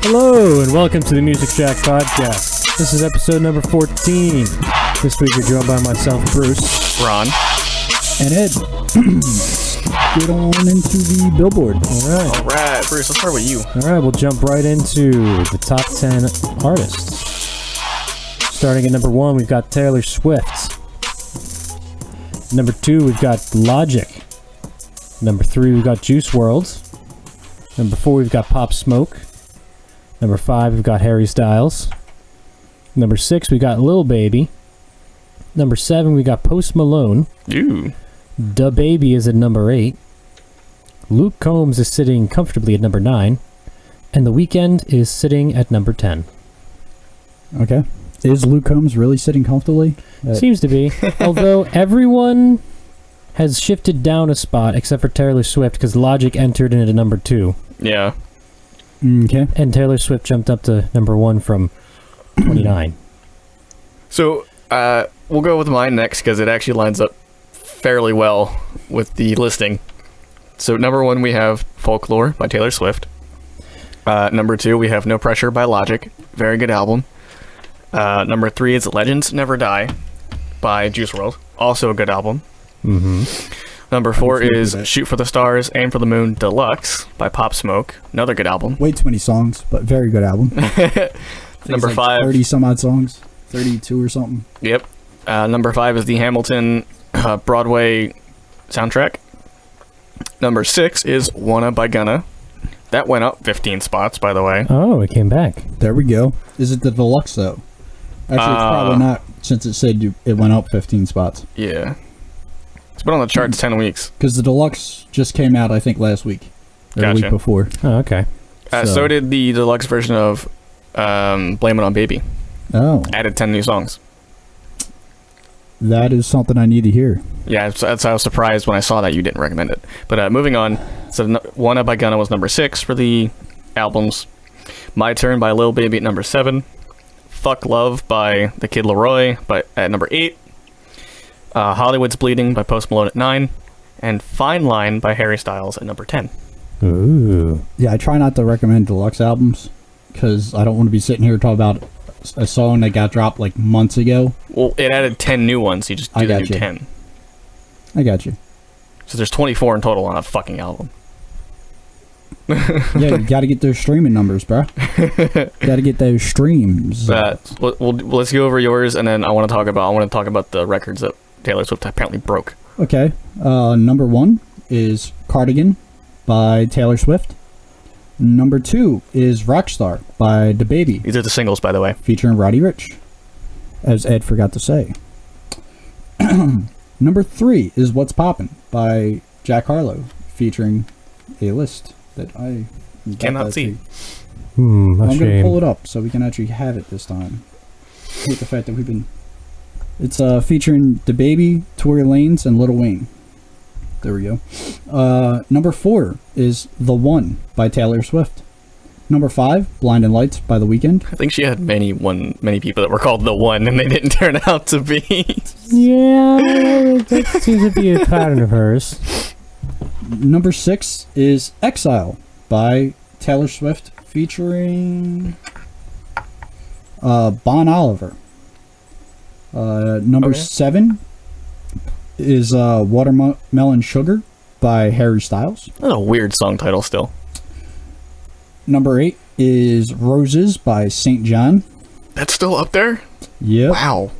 Hello, and welcome to the Music Shack Podcast. This is episode number 14. This week we're joined by myself, Bruce, Ron, and Ed. Get on into the billboard. All right, Bruce, let's start with you. All right, we'll jump right into the top 10 artists. Starting at number 1, we've got Taylor Swift. Number 2, we've got Logic. Number 3, we've got Juice WRLD. Number 4, we've got Pop Smoke. Number 5, we've got Harry Styles. Number 6, we got Lil Baby. Number 7, we got Post Malone. Ooh. Da Baby is at number 8. Luke Combs is sitting comfortably at number 9. And The Weeknd is sitting at number 10. Okay. Is Luke Combs really sitting comfortably? Seems to be. Although everyone has shifted down a spot except for Taylor Swift because Logic entered in at number 2. Yeah. Okay. And Taylor Swift jumped up to number 1 from 29. So, we'll go with mine next because it actually lines up fairly well with the listing. So, number 1, we have Folklore by Taylor Swift. Number 2, we have No Pressure by Logic. Very good album. Number 3 is Legends Never Die by Juice WRLD. Also a good album. Mm-hmm. Number 4 is Shoot for the Stars, Aim for the Moon Deluxe by Pop Smoke. Another good album. Way too many songs, but very good album. Number like 5. 30 some odd songs. 32 or something. Yep. Number 5 is the Hamilton Broadway soundtrack. Number 6 is Wanna by Gunna. That went up 15 spots, by the way. Oh, it came back. There we go. Is it the deluxe, though? Actually, it's probably not, since it said it went up 15 spots. Yeah. It's been on the charts 10 weeks. Because the deluxe just came out, I think, last week. Or the week before. Oh, okay. So did the deluxe version of Blame It on Baby. Oh. Added 10 new songs. That is something I need to hear. Yeah, I was surprised when I saw that you didn't recommend it. But moving on, so Wanna by Gunna was number 6 for the albums. My Turn by Lil Baby at number 7. Fuck Love by The Kid Laroi at number 8. Hollywood's Bleeding by Post Malone at 9. And Fine Line by Harry Styles at number 10. Ooh. Yeah, I try not to recommend deluxe albums because I don't want to be sitting here talking about a song that got dropped like months ago. Well, it added 10 new ones. You just do the new 10. I got you. So there's 24 in total on a fucking album. Yeah, you got to get those streaming numbers, bro. Got to get those streams. Let's go over yours, and then I want to talk about the records that Taylor Swift apparently broke. Okay. Number 1 is Cardigan by Taylor Swift. Number 2 is Rockstar by DaBaby. These are the singles, by the way. Featuring Roddy Ricch, as Ed forgot to say. Number 3 is What's Poppin' by Jack Harlow, featuring a list that I cannot see. I'm going to pull it up so we can actually have it this time. I hate the fact that it's featuring DaBaby, Tory Lanez, and Lil Wayne. There we go. Number 4 is The One by Taylor Swift. Number 5, Blinding Lights by The Weeknd. I think she had many people that were called The One, and they didn't turn out to be. Yeah, that seems to be a pattern of hers. Number 6 is Exile by Taylor Swift, featuring Bon Oliver. Number 7 is Watermelon Sugar by Harry Styles. That's a weird song title still. Number 8 is Roses by St. John. That's still up there? Yep. Wow.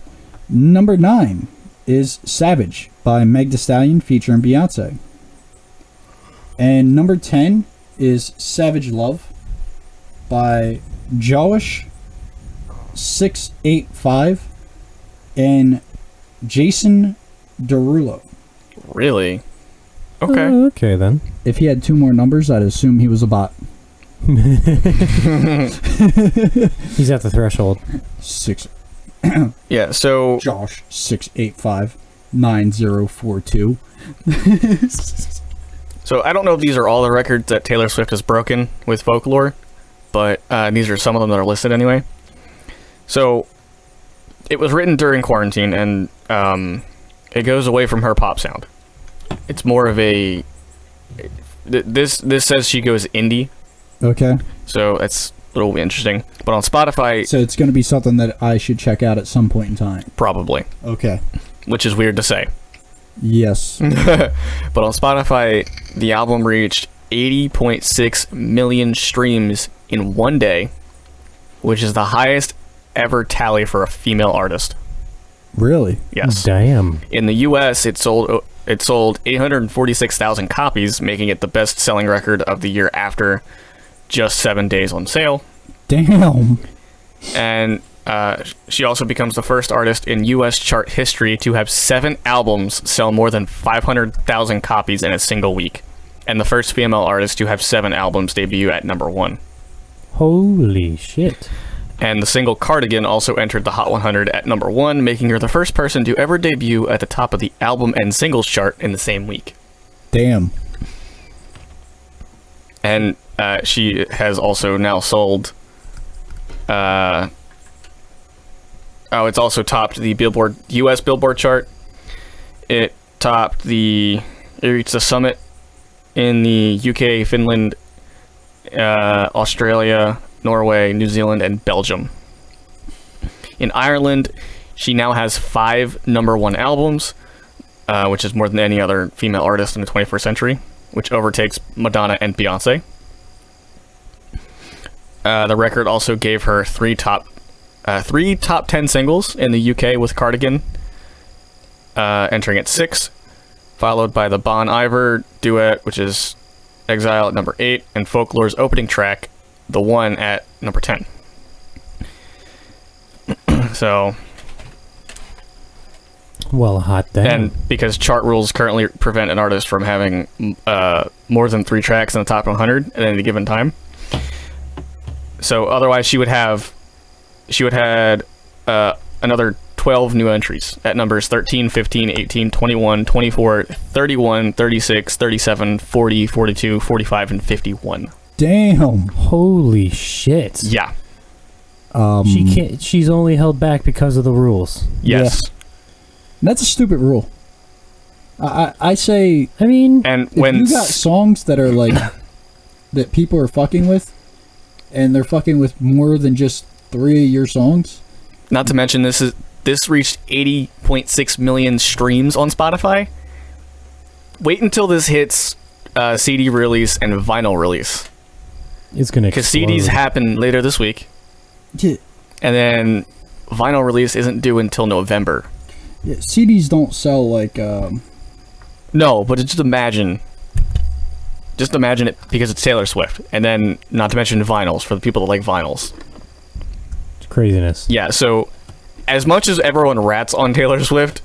Number 9 is Savage by Meg Thee Stallion featuring Beyonce. And number 10 is Savage Love by Josh 685 and Jason Derulo. Really? Okay. Okay, then. If he had 2 more numbers, I'd assume he was a bot. He's at the threshold. 6. Yeah, so... Josh 685 9042. So I don't know if these are all the records that Taylor Swift has broken with Folklore, but these are some of them that are listed anyway. So it was written during quarantine, and it goes away from her pop sound. It's more of a... This says she goes indie. Okay. So it's it'll be interesting. But on Spotify, So it's going to be something that I should check out at some point in time. probably, Okay. which is weird to say. Yes. But on Spotify, the album reached 80.6 million streams in one day, which is the highest ever tally for a female artist. Really? Yes. Damn. In the U.S., it sold 846,000 copies, making it the best-selling record of the year after just 7 days on sale. Damn. And she also becomes the first artist in U.S. chart history to have 7 albums sell more than 500,000 copies in a single week, and the first female artist to have 7 albums debut at number 1. Holy shit. And the single Cardigan also entered the Hot 100 at number 1, making her the first person to ever debut at the top of the album and singles chart in the same week. Damn. And she has also now sold... it's also topped the Billboard U.S. Billboard chart. It reached the summit in the UK, Finland, Australia, Norway, New Zealand, and Belgium. In Ireland, she now has 5 number 1 albums, which is more than any other female artist in the 21st century, which overtakes Madonna and Beyonce. The record also gave her 3 top 10 singles in the UK, with Cardigan entering at 6, followed by the Bon Iver duet, which is Exile at number 8, and Folklore's opening track, The One, at number 10. So, Well, hot damn. and because chart rules currently prevent an artist from having more than 3 tracks in the top 100 at any given time. So otherwise she would have another 12 new entries at numbers 13, 15, 18, 21, 24, 31, 36, 37, 40, 42, 45, and 51. Damn. Holy shit. Yeah. She's only held back because of the rules. Yes. That's a stupid rule. I say, I mean, And if when you got songs that are like that people are fucking with, and they're fucking with more than just 3 of your songs. not to mention this reached 80.6 million streams on Spotify. Wait until this hits CD release and vinyl release, it's gonna because explode. CDs happen later this week, Yeah, and then vinyl release isn't due until November. yeah, CDs don't sell like. No, but just imagine it, because it's Taylor Swift, and then not to mention vinyls for the people that like vinyls. It's craziness. Yeah, so as much as everyone rats on Taylor Swift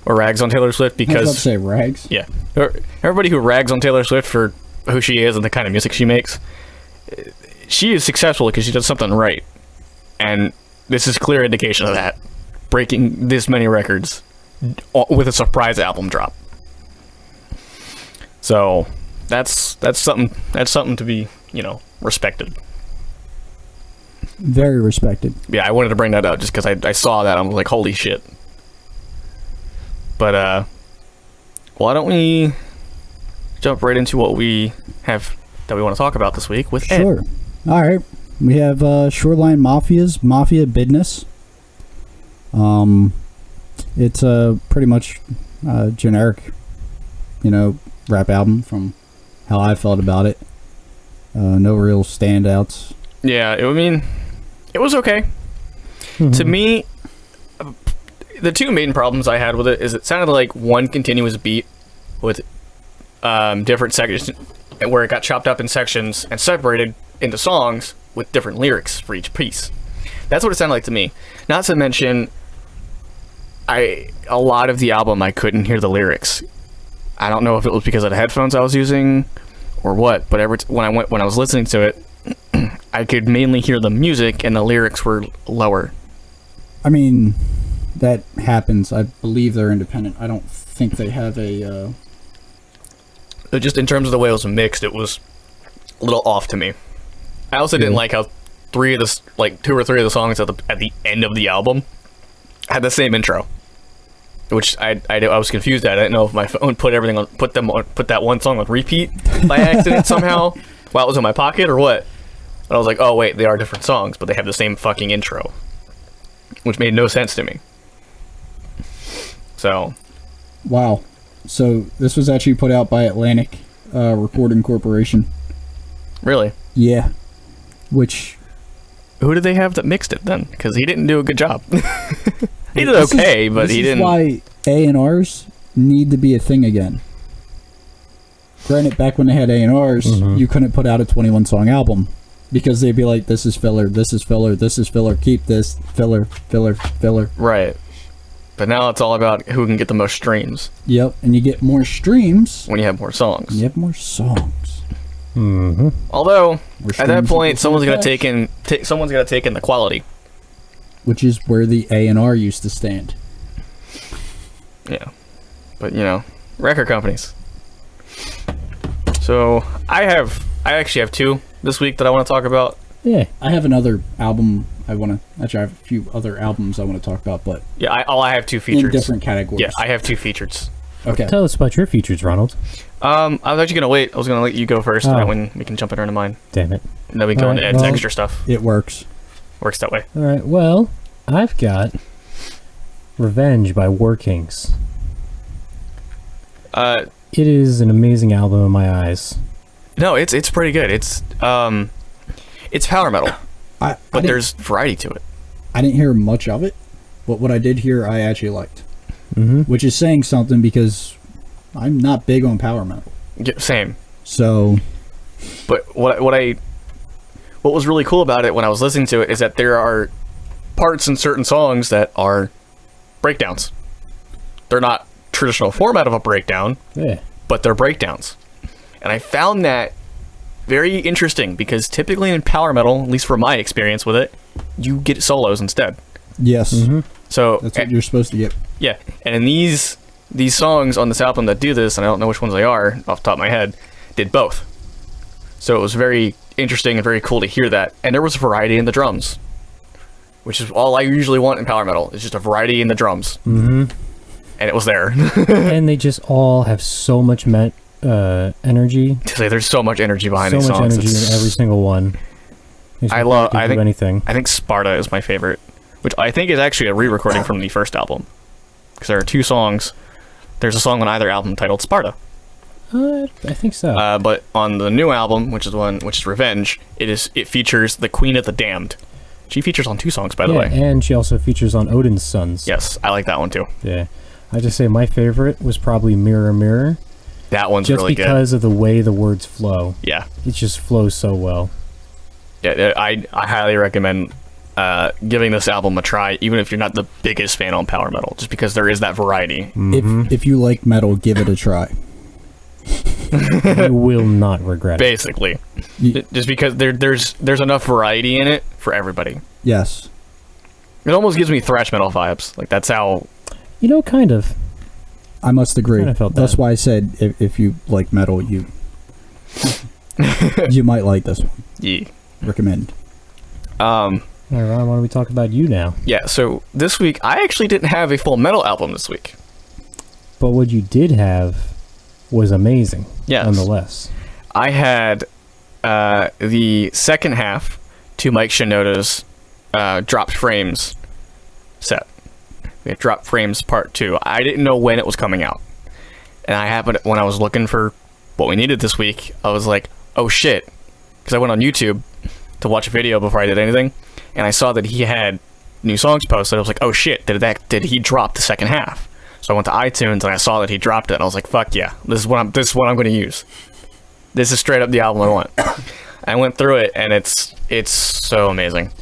or rags on Taylor Swift I was about to because say rags. yeah, everybody who rags on Taylor Swift for who she is and the kind of music she makes, she is successful because she does something right, and this is clear indication of that, breaking this many records with a surprise album drop. So that's something to be, respected. Very respected. Yeah, I wanted to bring that up just because I saw that. I'm like, holy shit. But why don't we jump right into what we have that we want to talk about this week with Ed? Sure. All right. We have Shoreline Mafia's Mafia Business. It's a pretty much generic, rap album from how I felt about it. No real standouts. Yeah, it was okay. To me, the 2 main problems I had with it is it sounded like one continuous beat with different sections, where it got chopped up in sections and separated into songs with different lyrics for each piece. That's what it sounded like to me. Not to mention, a lot of the album I couldn't hear the lyrics. I don't know if it was because of the headphones I was using or what, but when I was listening to it, I could mainly hear the music and the lyrics were lower. I mean, that happens. I believe they're independent. I don't think they have a... Just in terms of the way it was mixed, it was a little off to me. I also didn't like how 2 or 3 of the songs at the end of the album had the same intro, which I was confused at. I didn't know if my phone put that one song on repeat by accident somehow while it was in my pocket or what. And I was like, oh wait, they are different songs, but they have the same fucking intro, which made no sense to me. So, wow. So this was actually put out by Atlantic Recording Corporation. really, Yeah. Which who did they have that mixed it then? Because he didn't do a good job. He did okay, but he didn't. This is why A&Rs need to be a thing again. Granted, back when they had A&Rs, you couldn't put out a 21-song album because they'd be like, this is filler, this is filler, this is filler, keep this, filler, filler, filler. Right. But now it's all about who can get the most streams Yep, and you get more streams when you have more songs. you have more songs. Although, More at that streams point, equals someone's more gonna cash. someone's gonna take in the quality. Which is where the A&R used to stand. Yeah. But record companies. So I actually have two this week that I want to talk about. Yeah. I have another album I have a few other albums I want to talk about, but Yeah, I have two features. in different categories. Yeah, I have two features. Okay. Tell us about your features, Ronald. I was actually gonna wait. I was gonna let you go first, Oh. and then when we can jump into mine, Damn it. and then we go All into right, Ed's well- extra stuff. It works. Works that way. All right. Well, I've got Revenge by War Kings. It is an amazing album in my eyes. No, it's pretty good. It's power metal, but there's variety to it. I didn't hear much of it, but what I did hear, I actually liked. Mm-hmm. Which is saying something because I'm not big on power metal. Yeah, same. So, But what was really cool about it when I was listening to it is that there are parts in certain songs that are breakdowns. They're not traditional format of a breakdown, Yeah. but they're breakdowns. And I found that very interesting because typically in power metal, at least from my experience with it, you get solos instead. yes, So that's what you're supposed to get. yeah, and in these songs on this album that do this, and I don't know which ones they are off the top of my head, did both. So it was very interesting and very cool to hear that. And there was variety in the drums, which is all I usually want in power metal. It's just a variety in the drums. Mm-hmm. And it was there. And they just all have so much energy. There's so much energy behind So these much songs. energy in every single one. They I just can do think anything. I think Sparta is my favorite, which I think is actually a re-recording from the first album. Because there are two songs. There's a song on either album titled Sparta. I think so. But on the new album, which is Revenge, it features the Queen of the Damned. She features on two songs, by the yeah, way. and she also features on Odin's Sons. Yes, I like that one too. Yeah. I just say my favorite was probably Mirror Mirror. That one's Just really good. because of the way the words flow. Yeah, It just flows so well. yeah. I highly recommend giving this album a try, even if you're not the biggest fan on power metal, just because there is that variety. If you like metal, give it a try. You will not regret it. Basically, You- just because there's enough variety in it for everybody. Yes. It almost gives me thrash metal vibes. Like that's how. You know, kind of. I must agree. Kinda felt That's that. why I said if you like metal, you might like this one. Yeah. Recommend. All right, Ron, why don't we talk about you now? Yeah. So this week I actually didn't have a full metal album this week. But what you did have was amazing. Yes. Nonetheless. I had the second half to Mike Shinoda's Dropped Frames set. We had Dropped Frames Part 2. I didn't know when it was coming out. And I happened, when I was looking for what we needed this week, I was like, oh shit. Because I went on YouTube to watch a video before I did anything, and I saw that he had new songs posted. I was like, oh shit, did he drop the second half? So I went to iTunes and I saw that he dropped it, and I was like, fuck yeah, this is what I'm going to use. This is straight up the album I want. I went through it, and it's so amazing.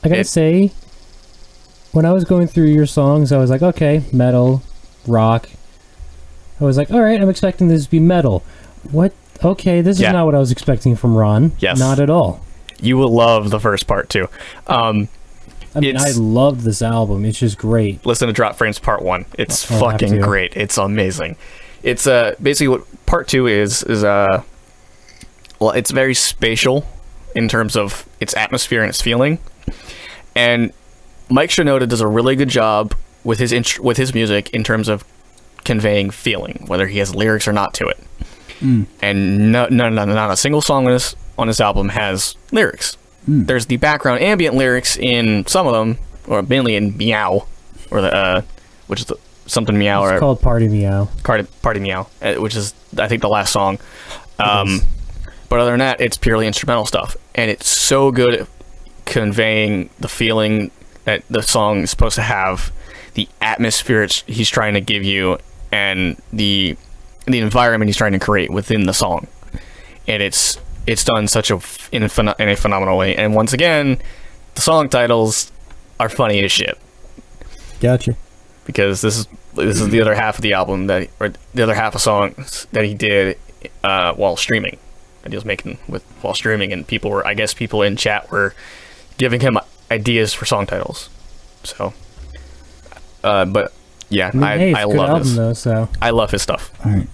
I gotta say, when I was going through your songs, I was like, okay, metal, rock. I was like, all right, I'm expecting this to be metal. What? Okay, this is Yeah. not what I was expecting from Ron. Yes. Not at all. You will love the first part too. I mean, I loved this album. It's just great. Listen to Drop Frames Part 1. It's I'll have fucking to. great. It's amazing. It's basically what Part 2 is well, it's very spatial in terms of its atmosphere and its feeling. And Mike Shinoda does a really good job with his music in terms of conveying feeling, whether he has lyrics or not to it. And not a single song on this album has lyrics. there's the background ambient lyrics in some of them, or mainly in Meow, or the which is something Meow, It's or called Party Meow. Party Meow, which is I think the last song. But other than that, it's purely instrumental stuff, and it's so good at conveying the feeling that the song is supposed to have, the atmosphere he's trying to give you, and the environment he's trying to create within the song. And it's done in a phenomenal way. And once again, the song titles are funny as shit. Gotcha. Because this is the other half of the album or the other half of songs that he did while streaming, that he was making while streaming, and people in chat were giving him ideas for song titles. So, but yeah, I love this. Though, so. I love his stuff. All right.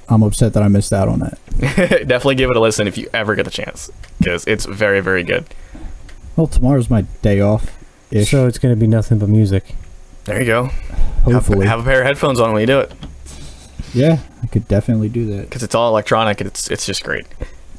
I'm upset that I missed out on that. Definitely give it a listen if you ever get the chance, because it's very, very good. Well, tomorrow's my day off. So it's going to be nothing but music. There you go. Hopefully. Have a pair of headphones on when you do it. Yeah, I could definitely do that. Because it's all electronic and it's just great.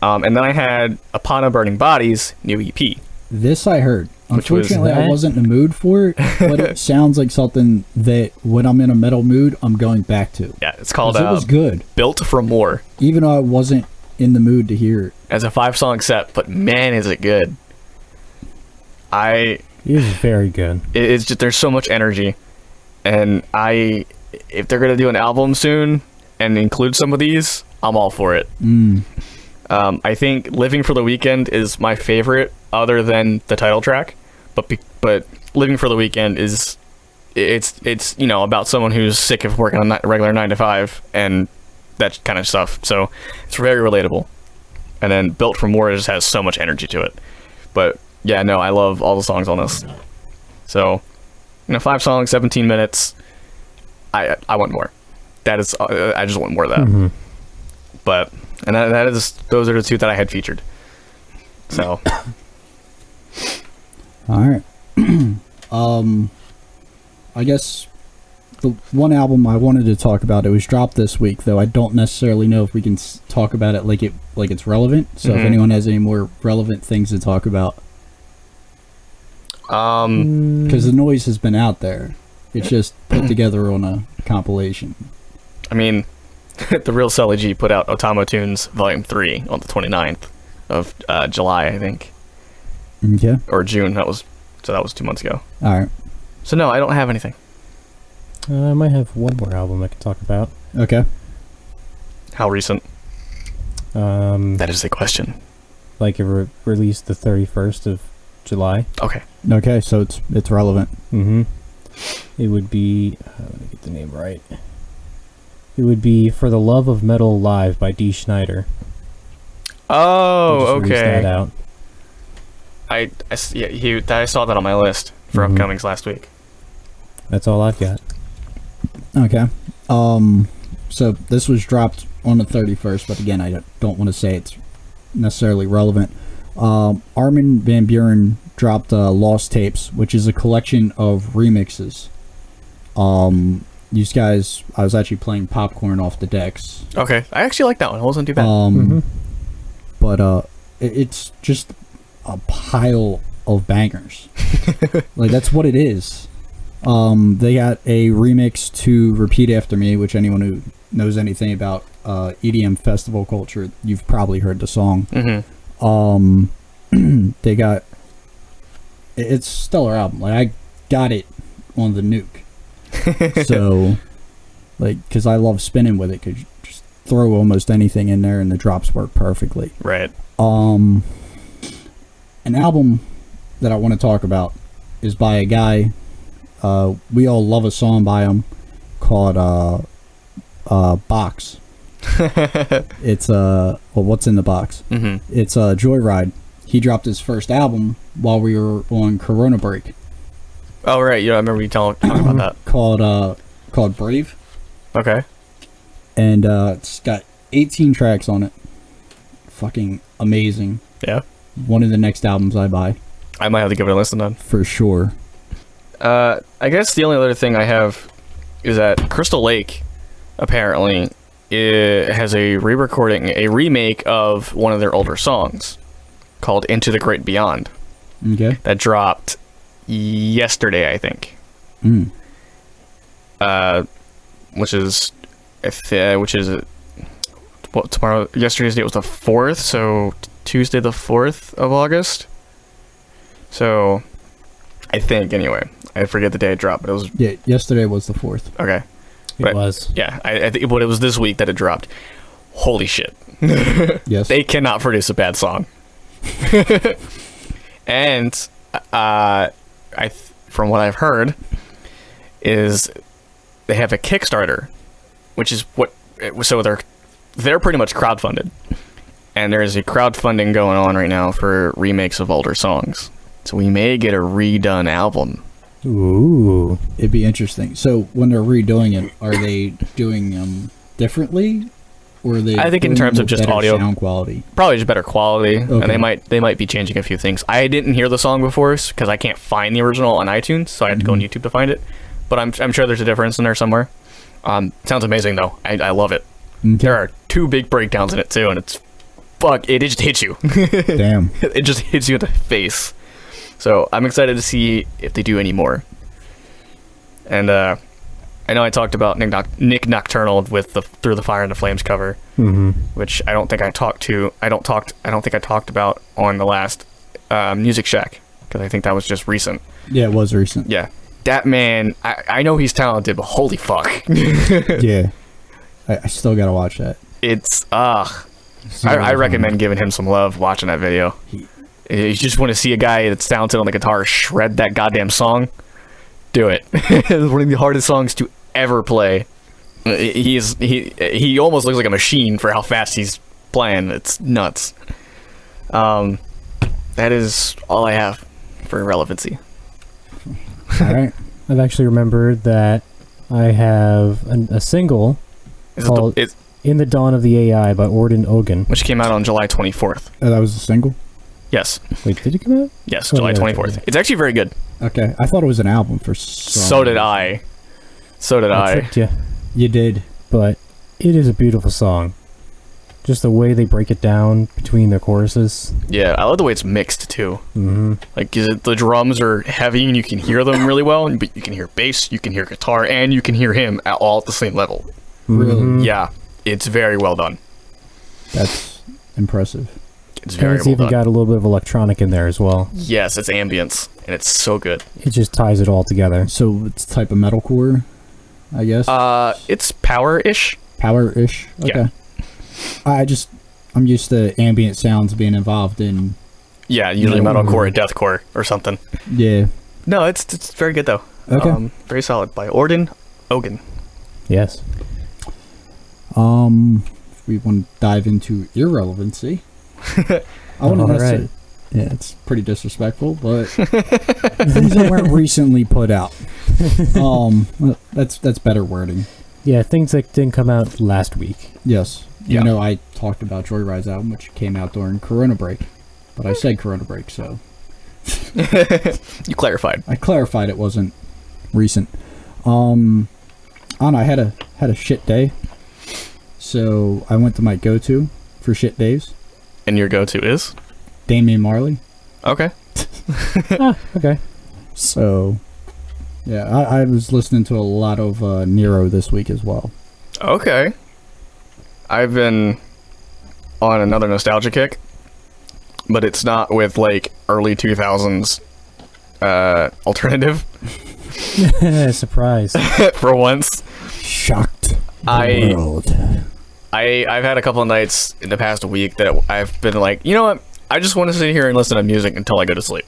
And then I had Upon a Burning Body's new EP. This I heard. Unfortunately, I wasn't in the mood for it, but it sounds like something that when I'm in a metal mood, I'm going back to. Yeah, it's called it was good. Built for More. Even though I wasn't in the mood to hear it. As a 5-song set, but man, is it good. It is very good. It's just, there's so much energy. And if they're going to do an album soon and include some of these, I'm all for it. I think Living for the Weekend is my favorite other than the title track. But Living for the Weekend is it's about someone who's sick of working a regular 9 to 5 and that kind of stuff. So it's very relatable. And then Built for More just has so much energy to it. But yeah, no, I love all the songs on this. So 5 songs, 17 minutes. I want more. That is, I just want more of that. Mm-hmm. But those are the 2 that I had featured. So. All right. I guess the one album I wanted to talk about, it was dropped this week, though I don't necessarily know if we can talk about it like it's relevant. So if anyone has any more relevant things to talk about. Because the noise has been out there. It's just put together on a compilation. I mean, the Real Sully G put out Otamo Tunes Volume 3 on the 29th of July, I think. Okay. Or June. That was 2 months ago. All right. So no, I don't have anything. I might have one more album I can talk about. Okay. How recent? That is the question. Like it released the 31st of July. Okay. Okay, so it's relevant. Mm-hmm. It would be... let me get the name right. It would be For the Love of Metal Live by Dee Schneider. Oh, okay. That out. I saw that on my list for upcomings last week. That's all I've got. Okay. So this was dropped on the 31st, but again, I don't want to say it's necessarily relevant. Armin van Buuren dropped Lost Tapes, which is a collection of remixes. These guys, I was actually playing Popcorn off the decks. Okay, I actually like that one. It wasn't too bad. But it's just a pile of bangers. Like, that's what it is. They got a remix to Repeat After Me, which anyone who knows anything about EDM festival culture, you've probably heard the song. They got... It's a stellar album. Like, I got it on the Nuke. So, like, because I love spinning with it, because you just throw almost anything in there and the drops work perfectly. Right. An album that I want to talk about is by a guy, we all love a song by him, called Box. It's What's in the Box? It's Joyride. He dropped his first album while we were on Corona break. Oh right, yeah, I remember you talking about that. Called Brave. Okay. And it's got 18 tracks on it. Fucking amazing. Yeah. One of the next albums I buy. I might have to give it a listen then. For sure. I guess the only other thing I have is that Crystal Lake apparently has a remake of one of their older songs. called Into the Great Beyond. Okay. That dropped yesterday, I think. Which is what, tomorrow? Yesterday's date was the 4th, so Tuesday the 4th of August. So, I think anyway. I forget the day it dropped, but it was... Yeah, yesterday was the 4th. Okay. It was. Yeah, I think, but it was this week that it dropped. Holy shit. Yes. They cannot produce a bad song. And from what I've heard, is they have a Kickstarter, which is so they're pretty much crowdfunded, and there is a crowdfunding going on right now for remakes of older songs. So we may get a redone album. Ooh. It'd be interesting. So when they're redoing it, are they doing them differently? Or are they I think in doing terms them of just with better audio sound quality? Probably just better quality, Okay. and they might be changing a few things. I didn't hear the song before because I can't find the original on iTunes, so I had to go on YouTube to find it. But I'm sure there's a difference in there somewhere. Sounds amazing though. I love it. Okay. There are 2 big breakdowns in it too, and it's it just hits you. Damn. It just hits you in the face. So I'm excited to see if they do any more. And I know I talked about Nick Nocturnal with the Through the Fire and the Flames cover, which I don't think I talked about on the last Music Shack, because I think that was just recent. Yeah, it was recent. Yeah, that man, I know he's talented, but holy fuck. Yeah. I still gotta watch that. It's I recommend giving him some love watching that video. You just want to see a guy that's talented on the guitar shred that goddamn song. Do it. It's one of the hardest songs to ever play. He almost looks like a machine for how fast he's playing. It's nuts. That is all I have for relevancy. All right. I've actually remembered that I have a single called In the Dawn of the AI by Orden Ogan. Which came out on July 24th. That was a single? Yes. Wait, did it come out? Yes, July 24th. Okay. It's actually very good. Okay. I thought it was an album for some So did I. I tricked you. You did. But it is a beautiful song. Just the way they break it down between their choruses. Yeah, I love the way it's mixed too. Mm-hmm. Like the drums are heavy and you can hear them really well, but you can hear bass, you can hear guitar, and you can hear him all at the same level. Really? Yeah, it's very well done. That's impressive. It's very And it's well even done. got a little bit of electronic in there as well. Yes, it's ambience, and it's so good. It just ties it all together. So it's type of metalcore, I guess? It's power-ish. Power-ish? Okay. Yeah. I'm used to ambient sounds being involved in... Yeah, usually metalcore or deathcore or something. Yeah. No, it's very good though. Okay. Very solid by Orden Ogan. Yes. If we want to dive into irrelevancy. I want to Right. Yeah, it's pretty disrespectful, but things that weren't recently put out. Well, that's better wording. Yeah, things that didn't come out last week. Yes. Yeah. You know, I talked about Joyride's album, which came out during Corona break, but I said Corona break, so You clarified. I clarified it wasn't recent. I had a shit day, so I went to my go-to for shit days, And your go-to is? Damian Marley. Okay. Okay. So, yeah, I was listening to a lot of Nero this week as well. Okay. I've been on another nostalgia kick, but it's not with like early 2000s alternative Surprise. for once. Shocked I- world. I've had a couple of nights in the past week that I've been like, you know what? I just want to sit here and listen to music until I go to sleep.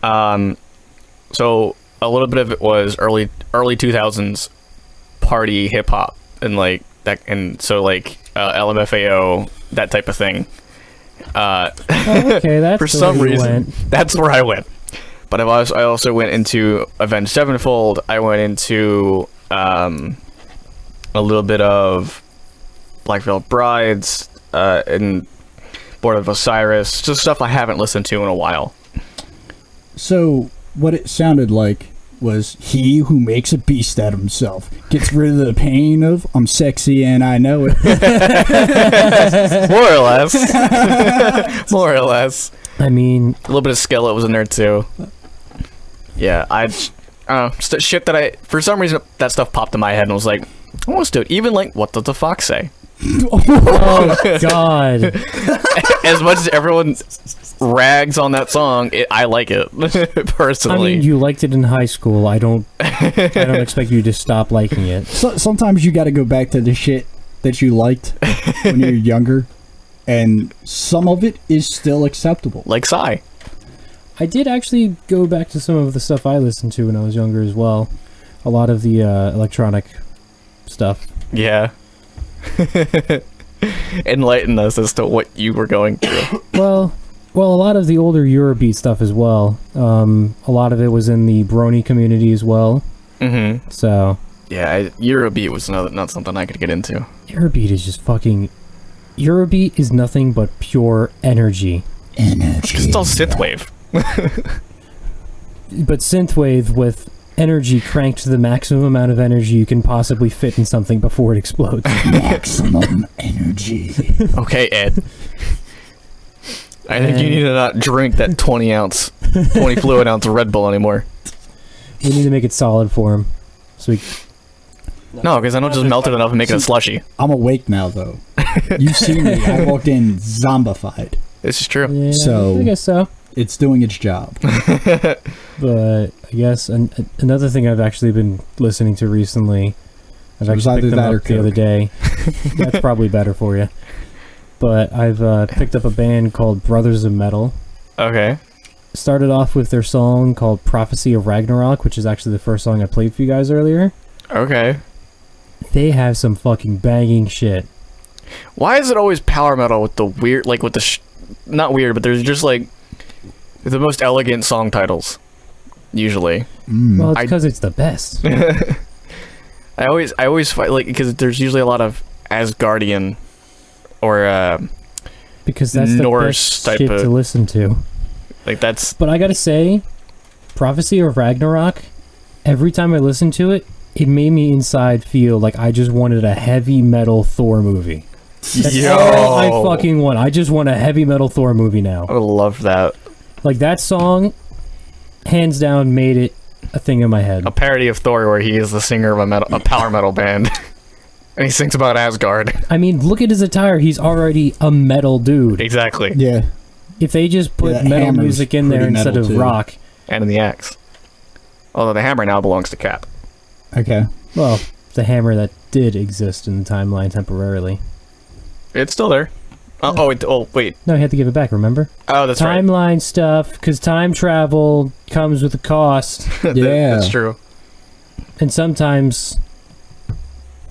So a little bit of it was early 2000s party hip hop and like that, and so like LMFAO, that type of thing. Okay, that's For the some way you reason, went. that's where I went. But I also went into Avenged Sevenfold. I went into a little bit of Black Veil Brides and Board of Osiris, just stuff I haven't listened to in a while. So, what it sounded like was he who makes a beast out of himself gets rid of the pain of I'm sexy and I know it. More or less. More or less. I mean, a little bit of Skillet was in there too. Yeah, shit that for some reason that stuff popped in my head and was like, I want to do it. Even like, what does the fox say? oh God. As much as everyone rags on that song, I like it personally. I mean, you liked it in high school. I don't expect you to stop liking it. Sometimes you got to go back to the shit that you liked when you're younger, and some of it is still acceptable. Like Psy. I did actually go back to some of the stuff I listened to when I was younger as well. A lot of the electronic stuff. Yeah. Enlighten us as to what you were going through. Well, a lot of the older Eurobeat stuff as well. A lot of it was in the Brony community as well. Mm-hmm. So yeah, Eurobeat was not something I could get into. Eurobeat is just fucking. Eurobeat is nothing but pure energy. It's all synthwave. But synthwave with energy cranked to the maximum amount of energy you can possibly fit in something before it explodes. Maximum energy. Okay, Ed. I think you need to not drink that 20 fluid ounce Red Bull anymore. We need to make it solid for him. So we... No, because I don't just melt it enough and make it a slushy. I'm awake now, though. You see me. I walked in zombified. This is true. Yeah, So I guess so. It's doing its job. But I guess another thing I've actually been listening to recently, I've actually picked them up the other day. That's probably better for you. But I've picked up a band called Brothers of Metal. Okay. Started off with their song called Prophecy of Ragnarok, which is actually the first song I played for you guys earlier. Okay. They have some fucking banging shit. Why is it always power metal with the weird, like with the, not weird, but there's just like the most elegant song titles, usually. Well, it's because it's the best. I always fight, like, because there's usually a lot of Asgardian or because that's Norse the best type shit of, to listen to. Like that's. But I gotta say, Prophecy of Ragnarok, every time I listen to it, it made me inside feel like I just wanted a heavy metal Thor movie. That's all I fucking want. I just want a heavy metal Thor movie now. I would love that. Like, that song, hands down, made it a thing in my head. A parody of Thor where he is the singer of a power metal band. And he sings about Asgard. I mean, look at his attire. He's already a metal dude. Exactly. Yeah. If they just put metal music in there instead of rock. And in the axe. Although the hammer now belongs to Cap. Okay. Well, the hammer that did exist in the timeline temporarily. It's still there. Wait. No, he had to give it back, remember? Oh, that's right. Timeline stuff, because time travel comes with a cost. Yeah. That's true. And sometimes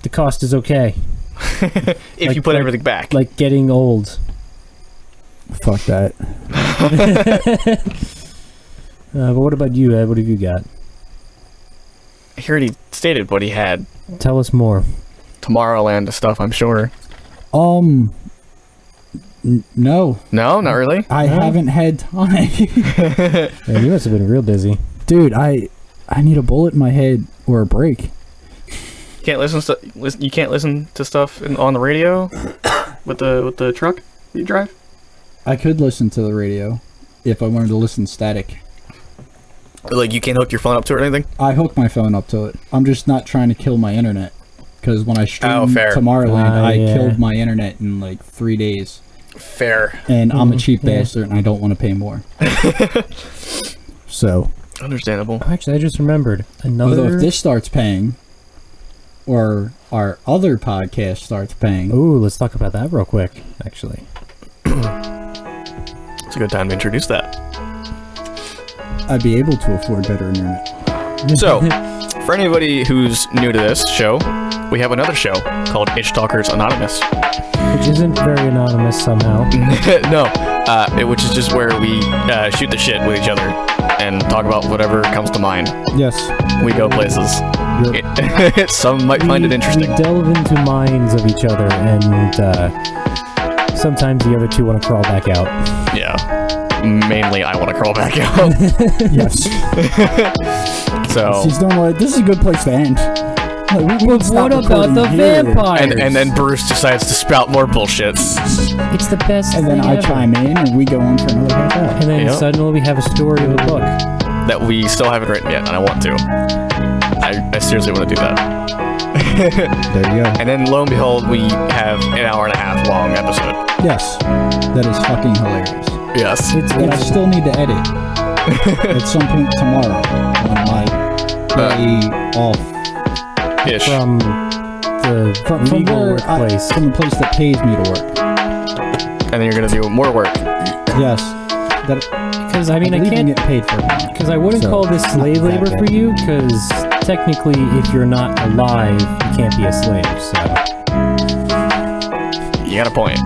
the cost is okay. If you put everything back. Like getting old. Fuck that. But what about you, Ed? What have you got? He already stated what he had. Tell us more. Tomorrowland stuff, I'm sure. No. No, not really? I haven't had time. Man, you must have been real busy. Dude, I need a bullet in my head or a break. You can't listen to stuff on the radio with the truck you drive? I could listen to the radio if I wanted to listen static. Like you can't hook your phone up to it or anything? I hook my phone up to it. I'm just not trying to kill my internet. Because when I streamed Tomorrowland, I killed my internet in like 3 days. Fair. And I'm a cheap bastard and I don't want to pay more. So. Understandable. Actually, I just remembered another. Although if this starts paying, or our other podcast starts paying. Ooh, let's talk about that real quick, actually. It's a good time to introduce that. I'd be able to afford better internet. So, for anybody who's new to this show, we have another show called Itch Talkers Anonymous. Which isn't very anonymous somehow. No, which is just where we shoot the shit with each other and talk about whatever comes to mind. Yes. We go places. Some might find it interesting. We delve into minds of each other, and sometimes the other two want to crawl back out. Yeah. Mainly, I want to crawl back out. Yes. So She's doing like, this is a good place to end. Like, What about the vampires? and then Bruce decides to spout more bullshit. It's the best And then thing I ever. chime in, and we go on for another half hour. And then Yep. suddenly we have a story of a book. That we still haven't written yet, and I want to. I seriously want to do that. There you go. And then lo and behold, we have an hour and a half long episode. Yes, that is fucking hilarious. Yes. And I still need to edit at some point tomorrow on my day off Ish. From the from legal where workplace. from the place that pays me to work. And then you're gonna do more work. Yes, that Because I mean, I believe I'm can't. getting paid for it. Because I wouldn't So, call this not slave that labor bad. for you. Because technically, if you're not alive, you can't be a slave. So You got a point.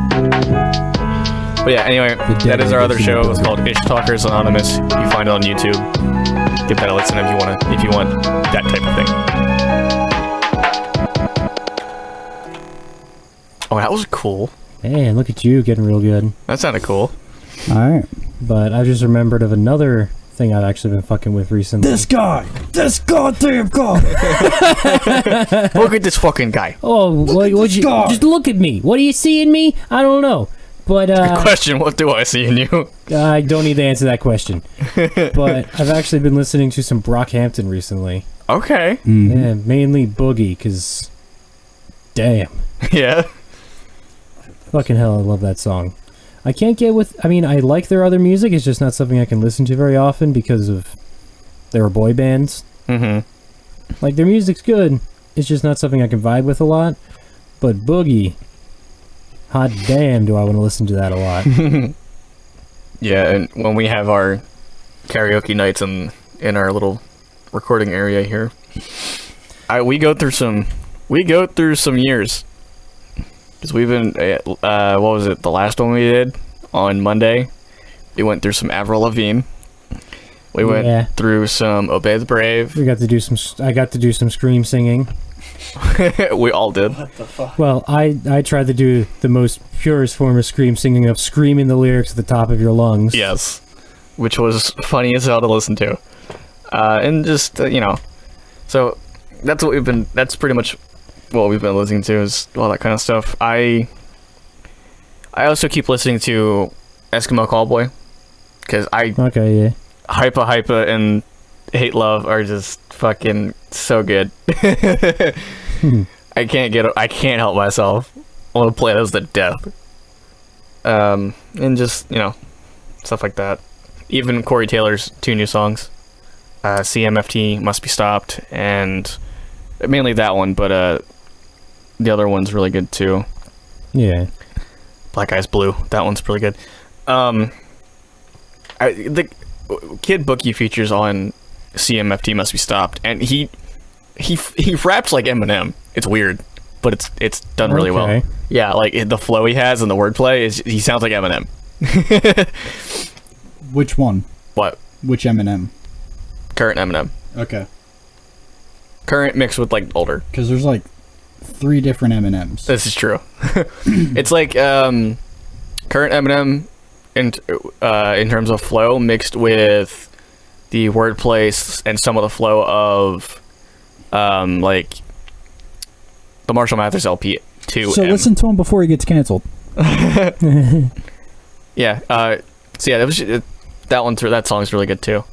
But yeah, anyway, The that is our day other that show. you It's do. called Ish Talkers Anonymous. You find it on YouTube. Give that a listen if you want that type of thing. Oh, that was cool. man, look at you getting real good. That sounded cool. All right. But I just remembered of another thing I've actually been fucking with recently. This goddamn guy. Look at this fucking guy. Oh, what you? God. Just look at me. What do you see in me? I don't know. But Question, what do I see in you? I don't need to answer that question. But I've actually been listening to some Brockhampton recently. Okay. Yeah, mainly Boogie, because damn. Yeah. Fucking hell, I love that song. I can't get with... I mean, I like their other music. It's just not something I can listen to very often because of... They were boy bands. Mm-hmm. Like, their music's good. It's just not something I can vibe with a lot. But Boogie... Hot damn, do I want to listen to that a lot. Yeah, and when we have our karaoke nights in our little recording area here, we go through some years. Because we've been, what was it, the last one we did on Monday? We went through some Avril Lavigne. We went Yeah. through some Obey the Brave. We got to do some... I got to do some scream singing. We all did. Well, I tried to do the most purest form of scream singing of screaming the lyrics at the top of your lungs. Yes. Which was funny as hell to listen to. And just, so that's pretty much what we've been listening to is all that kind of stuff. I also keep listening to Eskimo Callboy because Okay, yeah. Hypa and Hate Love are just fucking so good. I can't help myself. I want to play those to death. And just, stuff like that. Even Corey Taylor's 2 new songs. CMFT Must Be Stopped, and mainly that one, but the other one's really good too. Yeah. Black Eyes Blue, that one's really good. The Kid Bookie features on CMFT Must Be Stopped, and he raps like Eminem. It's weird, but it's done really well. Okay. Yeah, like the flow he has and the wordplay he sounds like Eminem. Which one? What? Which Eminem? Current Eminem. Okay. Current mixed with like older. Because there's like 3 different Eminems. This is true. It's like current Eminem in terms of flow mixed with the wordplay and some of the flow of like the Marshall Mathers LP 2. So listen to him before he gets canceled. Yeah. So yeah, that song's really good too.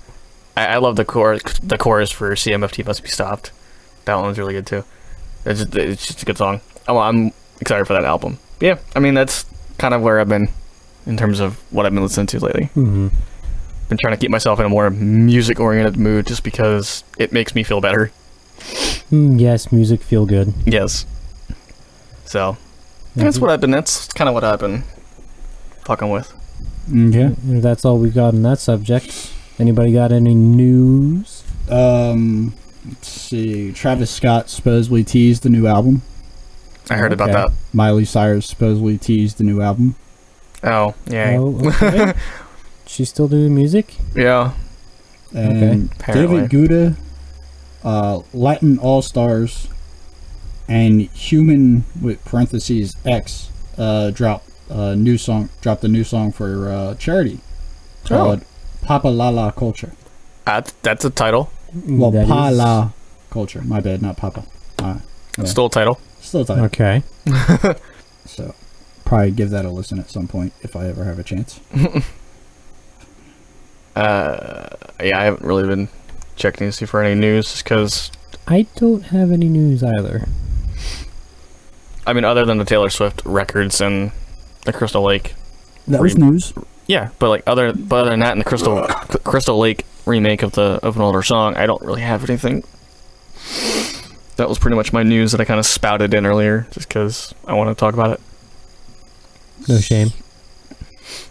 I love the chorus for CMFT Must Be Stopped. That one's really good too. It's just a good song. I'm excited for that album. Yeah, I mean that's kind of where I've been in terms of what I've been listening to lately. Mm-hmm. Been trying to keep myself in a more music-oriented mood just because it makes me feel better. Yes, music feel good. Yes. So that's kind of what I've been fucking with. Okay. That's all we've got on that subject. Anybody got any news? Let's see. Travis Scott supposedly teased the new album. I heard about Okay. that. Miley Cyrus supposedly teased the new album. Oh, yeah. Oh, okay. She's still doing music? Yeah. And Apparently. David Guetta, Latin All Stars, and Human with parentheses X dropped a new song for charity called Papa La La Culture. That's a title. Well, That is- Pala culture. My bad, not Papa. Yeah. Still a title. Still title. Okay. So, probably give that a listen at some point if I ever have a chance. Yeah, I haven't really been checking to see for any news just because, I don't have any news either. I mean, other than the Taylor Swift records and the Crystal Lake. That was news. Yeah, but like other than that and the Crystal Lake remake of an older song, I don't really have anything. That was pretty much my news that I kind of spouted in earlier just because I want to talk about it. No shame.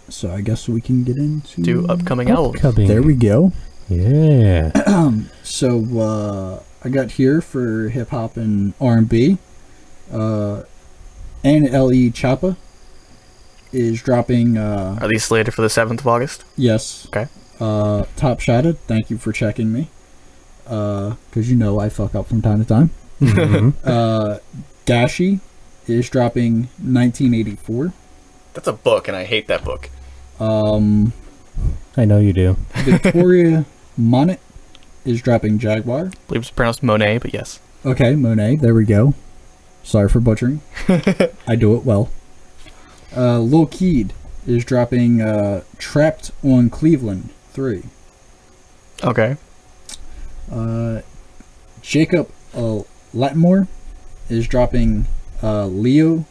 So I guess we can get into Do upcoming albums. Upcoming. There we go. Yeah. So I got here for hip hop and R&B. NLE Choppa is dropping. Are these slated for the 7th of August? Yes. Okay. Top Shotted. Thank you for checking me. Because you know I fuck up from time to time. Mhm. Dashi is dropping 1984. That's a book, and I hate that book. I know you do. Victoria Monet is dropping Jaguar. I believe it's pronounced Monet, but yes. Okay, Monet. There we go. Sorry for butchering. I do it well. Lil Keed is dropping Trapped on Cleveland 3. Okay. Jacob Lattimore is dropping Leo.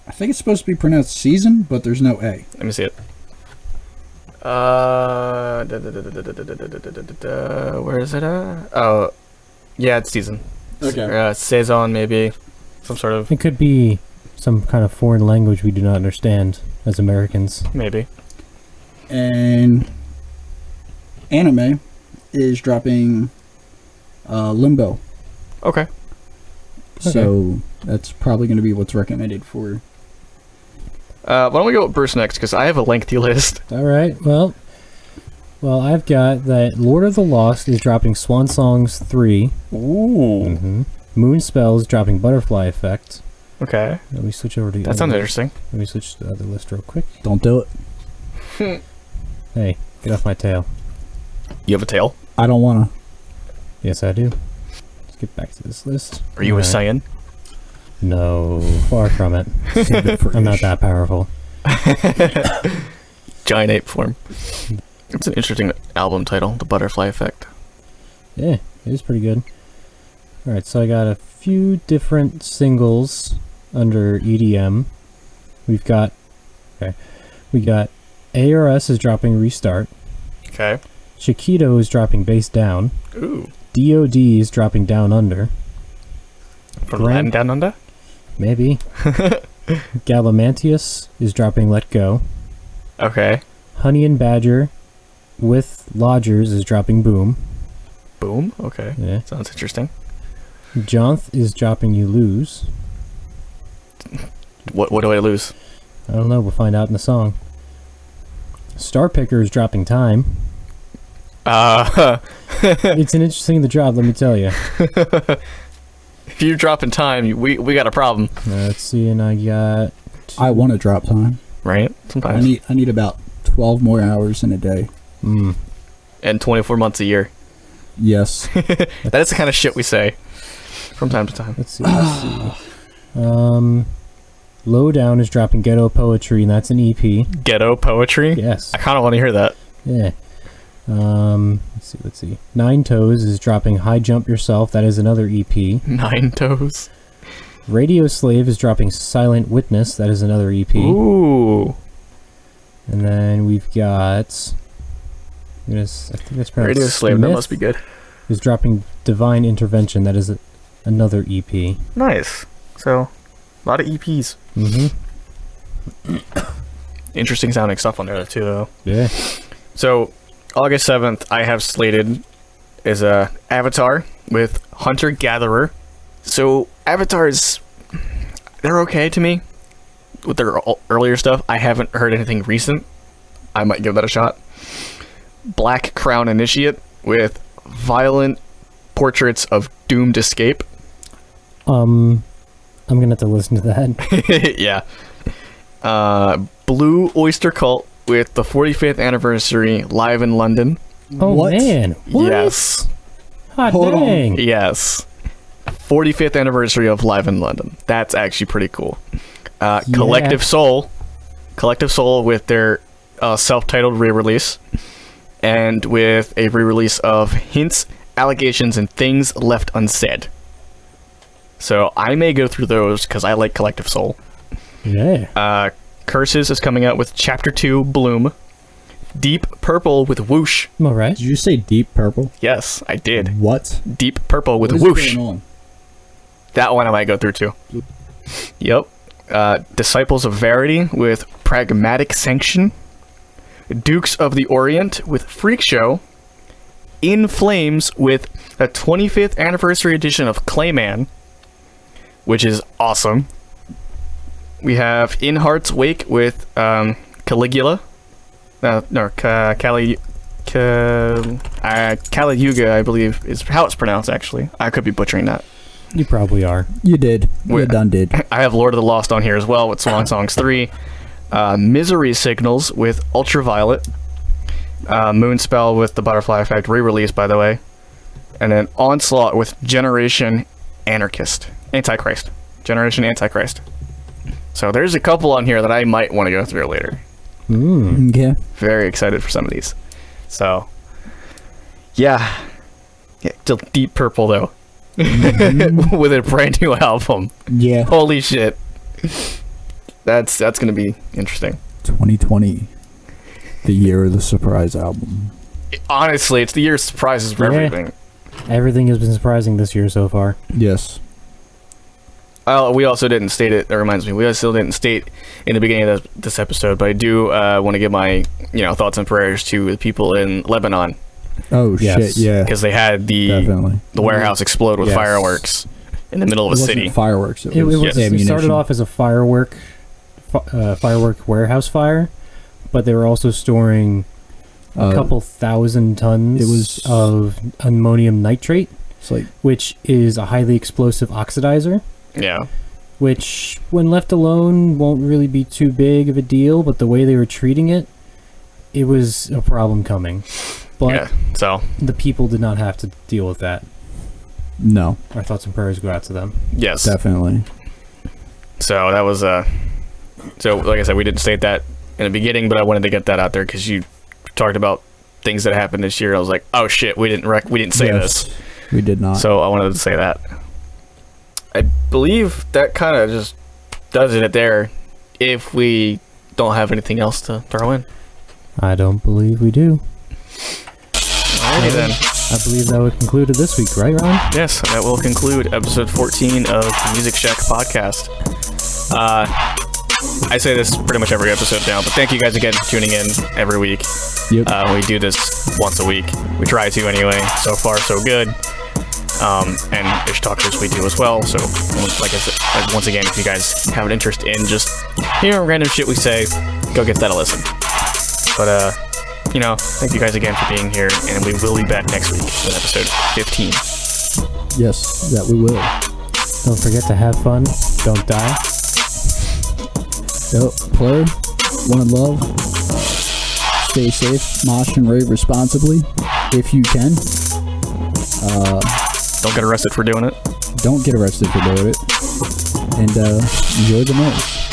I think it's supposed to be pronounced season, but there's no A. Let me see it. Where is it? Oh, yeah, it's season. Okay. Saison, maybe. Some sort of. It could be some kind of foreign language we do not understand as Americans. Maybe. And Anime is dropping Limbo. Okay. So that's probably going to be what's recommended for. Why don't we go with Bruce next? Because I have a lengthy list. All right. Well, I've got that Lord of the Lost is dropping Swan Songs 3. Ooh. Moonspell is dropping Butterfly Effect. Okay. Let me switch over to the That other sounds list. interesting. Let me switch to the other list real quick. Don't do it. Hey, get off my tail. You have a tail? I don't want to. Yes, I do. Let's get back to this list. Are you a Alright. Saiyan? No, far from it. Save it for I'm not Ish. that powerful. Giant ape form. It's an interesting album title, The Butterfly Effect. Yeah, it is pretty good. Alright, so I got a few different singles under EDM. We got ARS is dropping Restart. Okay. Chiquito is dropping Bass Down. Ooh. DOD is dropping Down Under. From Grand- Latin Down Under? Maybe. Galamantius is dropping Let Go. Okay. Honey and Badger with Lodgers is dropping Boom. Boom. Okay. Yeah. Sounds interesting. Jonth is dropping You Lose. What do I lose? I don't know, we'll find out in the song. Starpicker is dropping Time. It's an interesting the drop, let me tell you. If you're dropping time, we got a problem, Let's see, and I got... I want to drop time. right? I Sometimes. need about 12 more hours in a day. And 24 months a year. Yes. That is the kind of shit we say from time to time. Let's see. Lowdown is dropping Ghetto Poetry, and that's an EP. Ghetto poetry? Yes. I kind of want to hear that. Yeah. Let's see. Nine Toes is dropping High Jump Yourself. That is another EP. 9 Toes. Radio Slave is dropping Silent Witness. That is another EP. Ooh. And then we've got... I think that's pronounced Radio Slave, that Smith must be good. is dropping Divine Intervention. That is another EP. Nice. So, a lot of EPs. Interesting sounding stuff on there too, though. Yeah. So, August 7th, I have slated is Avatar with Hunter Gatherer. So, Avatars, they're okay to me with their earlier stuff. I haven't heard anything recent. I might give that a shot. Black Crown Initiate with Violent Portraits of Doomed Escape. I'm gonna have to listen to that. Yeah. Blue Oyster Cult with the 45th anniversary live in London. Oh What? man. What? Yes. Hot Hold on. dang. Yes. 45th anniversary of Live in London. That's actually pretty cool. Collective Soul with their self-titled re-release, and with a re-release of Hints, Allegations, and Things Left Unsaid. So I may go through those because I like Collective Soul. Yeah. Curses is coming out with Chapter 2, Bloom. Deep Purple with Whoosh. All right. Did you say Deep Purple? Yes, I did. What? Deep Purple with What is Whoosh. going on? That one I might go through too. Yep. Disciples of Verity with Pragmatic Sanction. Dukes of the Orient with Freak Show. In Flames with a 25th anniversary edition of Clayman, which is awesome. We have In Heart's Wake with Caligula. Kali Yuga, I believe, is how it's pronounced, actually. I could be butchering that. You probably are. You did. You done did. I have Lord of the Lost on here as well with Swan Songs 3. Misery Signals with Ultraviolet. Moonspell with the Butterfly Effect re-release, by the way. And then Onslaught with Generation Antichrist. Generation Antichrist. So there's a couple on here that I might want to go through later. Okay. Very excited for some of these. So, yeah. Still Deep Purple, though. With a brand new album. Yeah. Holy shit. That's going to be interesting. 2020. The year of the surprise album. Honestly, it's the year of surprises for everything. Everything has been surprising this year so far. Yes. We also didn't state it. That reminds me. We still didn't state in the beginning of this episode, but I do want to give my thoughts and prayers to the people in Lebanon. Oh shit! Yeah, because they had the warehouse explode with fireworks in the middle of a city. Fireworks. It started off as a firework warehouse fire, but they were also storing a couple thousand tons of ammonium nitrate, which is a highly explosive oxidizer. Yeah. Which, when left alone, won't really be too big of a deal, but the way they were treating it, it was a problem coming. But so the people did not have to deal with that. No. Our thoughts and prayers go out to them. Yes. Definitely. So that was so like I said, we didn't state that in the beginning, but I wanted to get that out there because you talked about things that happened this year. I was like, oh shit, we didn't say this. We did not. So I wanted to say that. I believe that kind of just does it there if we don't have anything else to throw in. I don't believe we do. Alrighty then. I believe that would conclude it this week, right, Ron? Yes, that will conclude episode 14 of the Music Shack podcast. I say this pretty much every episode now, but thank you guys again for tuning in every week. Yep. We do this once a week. We try to anyway. So far, so good. And Ish Talkers we do as well. So, like I said, once again, if you guys have an interest in just hearing random shit we say, go get that a listen. But, thank you guys again for being here, and we will be back next week with episode 15. Yes, that we will. Don't forget to have fun. Don't die. Play. One love. Stay safe. Mosh and rave responsibly, if you can. Don't get arrested for doing it. Don't get arrested for doing it. And enjoy the noise.